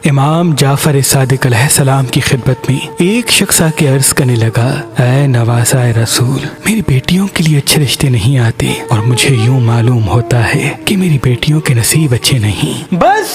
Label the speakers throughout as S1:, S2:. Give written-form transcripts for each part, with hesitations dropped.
S1: امام جعفر صادق علیہ السلام کی خدمت میں ایک شخص آ کے عرض کرنے لگا، اے نواسۂ رسول، میری بیٹیوں کے لیے اچھے رشتے نہیں آتے اور مجھے یوں معلوم ہوتا ہے کہ میری بیٹیوں کے نصیب اچھے نہیں۔ بس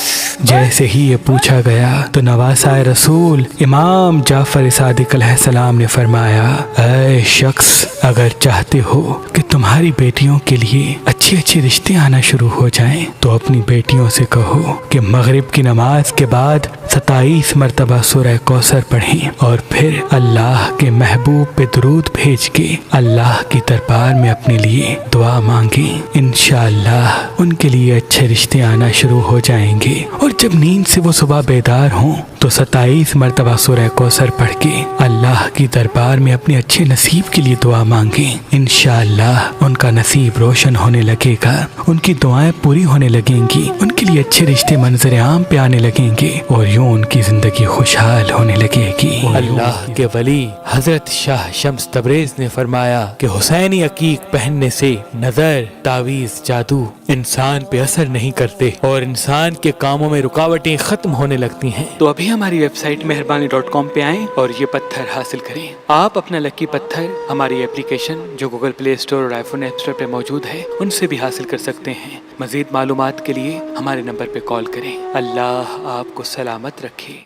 S1: جیسے ہی یہ پوچھا گیا تو نواسۂ رسول امام جعفر صادق علیہ السلام نے فرمایا، اے شخص، اگر چاہتے ہو کہ تمہاری بیٹیوں کے لیے اچھے رشتے آنا شروع ہو جائیں تو اپنی بیٹیوں سے کہو کہ مغرب کی نماز کے بعد 27 مرتبہ سورہ کوثر پڑھیں اور پھر اللہ کے محبوب پہ درود بھیج کے اللہ کی دربار میں اپنے لیے دعا مانگیں۔ انشاءاللہ ان کے لیے اچھے رشتے آنا شروع ہو جائیں گے، اور جب نیند سے وہ صبح بیدار ہوں تو 27 مرتبہ سورہ کوثر پڑھ کے اللہ کی دربار میں اپنے اچھے نصیب کے لیے دعا مانگیں۔ انشاءاللہ ان کا نصیب روشن ہونے لگے گا، ان کی دعائیں پوری ہونے لگیں گی، ان کے لیے اچھے رشتے منظر عام پہ آنے لگیں گے اور یوں ان کی زندگی خوشحال ہونے لگے گی۔
S2: اللہ کے ولی حضرت شاہ شمس تبریز نے فرمایا کہ حسینی عقیق پہننے سے نظر، تعویذ، جادو انسان پہ اثر نہیں کرتے اور انسان کے کاموں میں رکاوٹیں ختم ہونے لگتی ہیں۔
S1: تو ابھی ہماری ویب سائٹ مہربانی.com پہ آئیں اور یہ پتھر حاصل کریں۔ آپ اپنا لکی پتھر ہماری اپلیکیشن جو گوگل پلے اسٹور اور آئی فون ایپ اسٹور پہ موجود ہے ان سے بھی حاصل کر سکتے ہیں۔ مزید معلومات کے لیے ہمارے نمبر پہ کال کریں۔ اللہ آپ کو سلامت رکھے۔